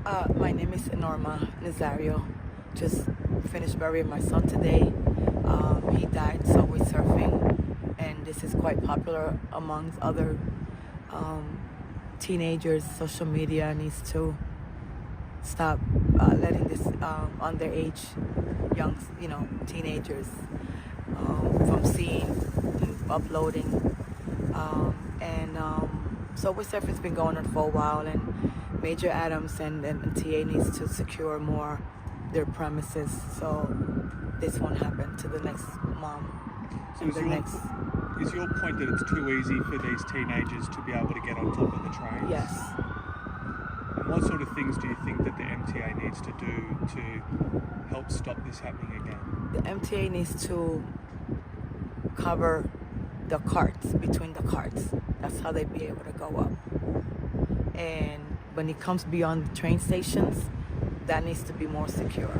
My name is Norma Nazario. Just finished burying my son today. He died subway surfing, and this is quite popular amongst other um, teenagers. Social media needs to stop letting this underage young, teenagers from seeing and uploading. Subway surfing's been going on for a while, and Major Adams and TA needs to secure more their premises. So this won't happen to the next mom So and the next. is your point that it's too easy for these teenagers to be able to get on top of the trains? Yes. And what sort of things do you think that the MTA needs to do to help stop this happening again? The MTA needs to cover the carts, between the carts. That's how they be able to go up. And when it comes beyond the train stations, that needs to be more secure.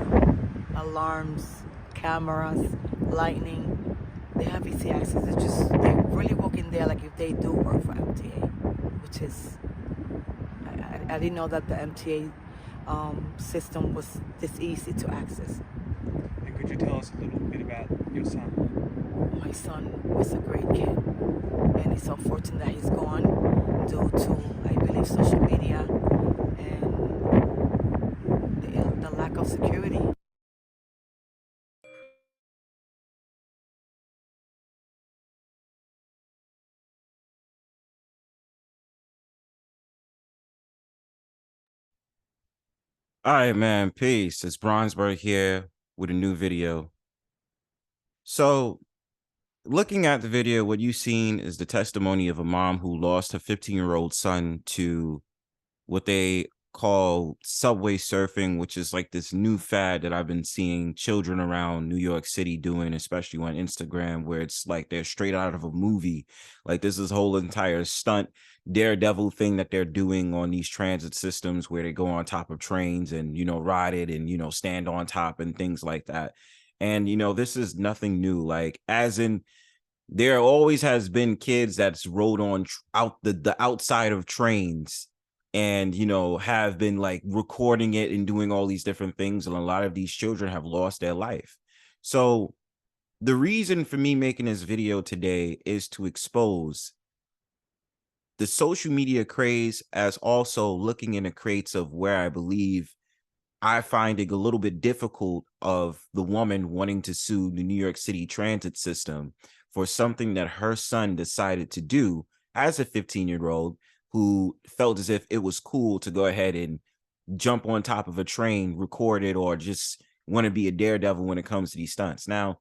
Alarms, cameras, lightning. They have easy access. It's just they really work in there like if they do work for MTA, which is I didn't know that the MTA system was this easy to access. And could you tell us a little bit about your son? My son was a great kid, and it's unfortunate that he's gone due to, I believe, social media and the lack of security. All right, man. Peace. It's Bronzebird here with a new video. So, looking at the video, what you've seen is the testimony of a mom who lost her 15-year-old son to what they call subway surfing, which is like this new fad that I've been seeing children around New York City doing, especially on Instagram, where it's like they're straight out of a movie. Like this is whole entire stunt daredevil thing that they're doing on these transit systems where they go on top of trains and, ride it and, stand on top and things like that. And, this is nothing new. Like as in, there always has been kids that's rode on out the outside of trains and have been like recording it and doing all these different things, and a lot of these children have lost their life. So the reason for me making this video today is to expose the social media craze, as also looking in the crates of where I believe I find it a little bit difficult of the woman wanting to sue the New York City transit system for something that her son decided to do as a 15-year-old who felt as if it was cool to go ahead and jump on top of a train, record it, or just want to be a daredevil when it comes to these stunts. Now,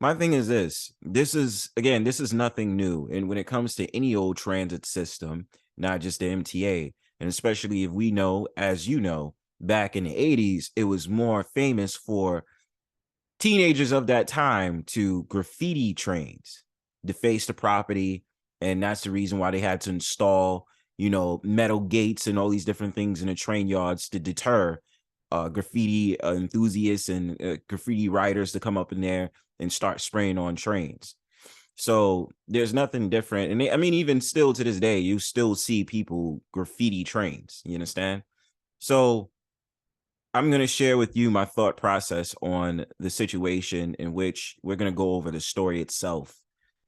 my thing is this is nothing new. And when it comes to any old transit system, not just the MTA, and especially if we know, as you know, back in the 80s, it was more famous for teenagers of that time to graffiti trains, deface the property. And that's the reason why they had to install, metal gates and all these different things in the train yards to deter graffiti enthusiasts and graffiti writers to come up in there and start spraying on trains. So there's nothing different. And even still to this day, you still see people graffiti trains. You understand? So I'm going to share with you my thought process on the situation, in which we're going to go over the story itself,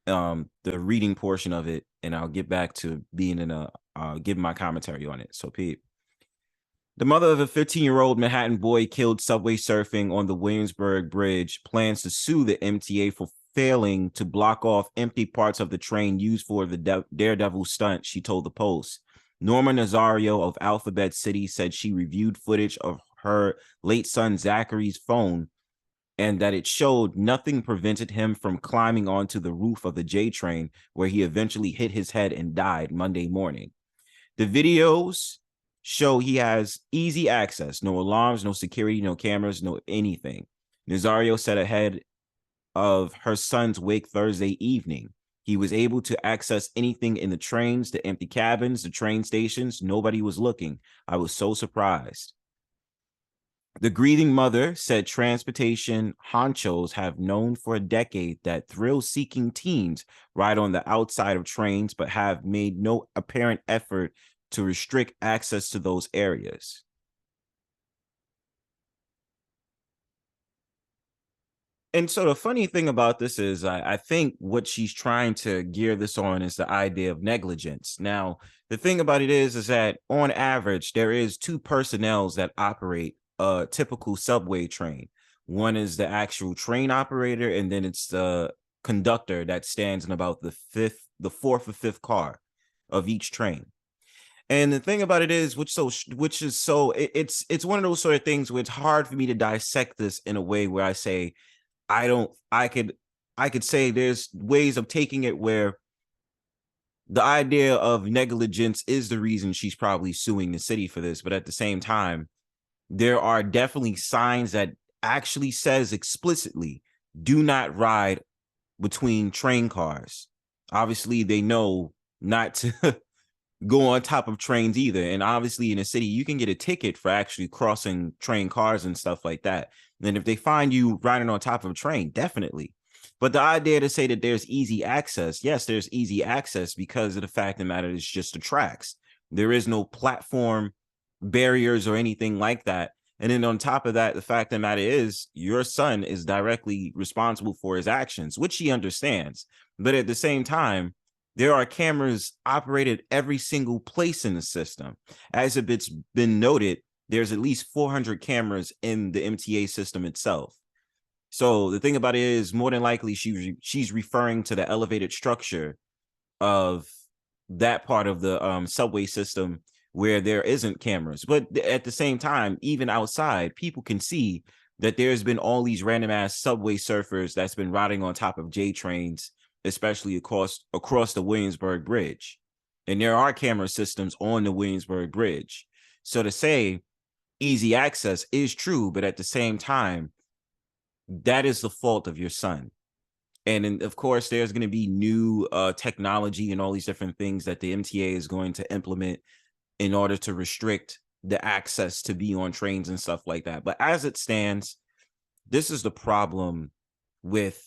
the reading portion of it, and I'll get back to being giving my commentary on it. So, Pete. The mother of a 15-year-old Manhattan boy killed subway surfing on the Williamsburg Bridge plans to sue the MTA for failing to block off empty parts of the train used for the daredevil stunt, she told the Post. Norma Nazario of Alphabet City said she reviewed footage of her late son Zachary's phone and that it showed nothing prevented him from climbing onto the roof of the J train, where he eventually hit his head and died Monday morning. The videos show he has easy access, no alarms, no security, no cameras, no anything. Nazario said ahead of her son's wake Thursday evening, he was able to access anything in the trains, the empty cabins, the train stations. Nobody was looking. I was so surprised. The grieving mother said transportation honchos have known for a decade that thrill-seeking teens ride on the outside of trains, but have made no apparent effort to restrict access to those areas. And so the funny thing about this is I think what she's trying to gear this on is the idea of negligence. Now, the thing about it is that on average, there is two personnels that operate a typical subway train. One is the actual train operator, and then it's the conductor that stands in about the fourth or fifth car of each train. And the thing about it is, it's one of those sort of things where it's hard for me to dissect this in a way where I say, I don't, I could say there's ways of taking it where the idea of negligence is the reason she's probably suing the city for this. But at the same time, there are definitely signs that actually says explicitly, do not ride between train cars. Obviously, they know not to go on top of trains either. And obviously in a city, you can get a ticket for actually crossing train cars and stuff like that. And if they find you riding on top of a train, definitely. But the idea to say that there's easy access, yes, there's easy access because of the fact of the matter is just the tracks. There is no platform barriers or anything like that. And then on top of that, the fact of the matter is your son is directly responsible for his actions, which he understands. But at the same time, there are cameras operated every single place in the system. As if it's been noted, there's at least 400 cameras in the MTA system itself. So the thing about it is, more than likely, she's referring to the elevated structure of that part of the subway system where there isn't cameras. But at the same time, even outside, people can see that there's been all these random ass subway surfers that's been riding on top of J trains, especially across the Williamsburg Bridge. And there are camera systems on the Williamsburg Bridge. So to say easy access is true, but at the same time, that is the fault of your son. And then, of course, there's going to be new technology and all these different things that the MTA is going to implement in order to restrict the access to be on trains and stuff like that. But as it stands, this is the problem with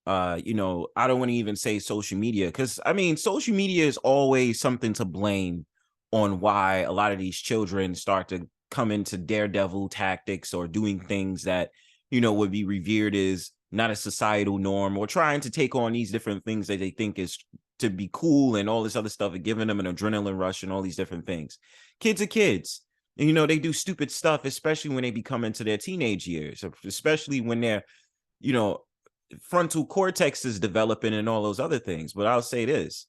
I don't want to even say social media, because I mean, social media is always something to blame on why a lot of these children start to come into daredevil tactics or doing things that, would be revered as not a societal norm, or trying to take on these different things that they think is to be cool and all this other stuff, and giving them an adrenaline rush and all these different things. Kids are kids. And, they do stupid stuff, especially when they become into their teenage years, especially when they're, frontal cortex is developing and all those other things. But I'll say this,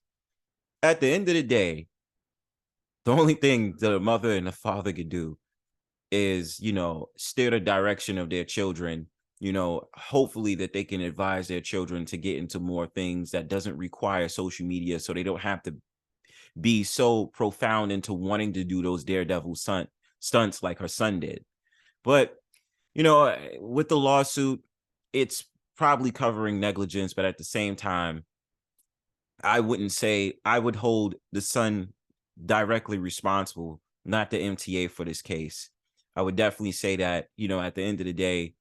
at the end of the day, the only thing the mother and the father could do is, steer the direction of their children, hopefully that they can advise their children to get into more things that doesn't require social media, so they don't have to be so profound into wanting to do those daredevil stunts like her son did. But, with the lawsuit, it's probably covering negligence, but at the same time, I would hold the son directly responsible, not the MTA, for this case. I would definitely say that, at the end of the day,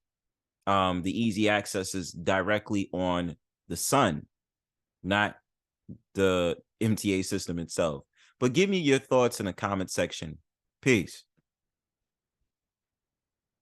the easy access is directly on the son, not the MTA system itself. But give me your thoughts in the comment section. Peace.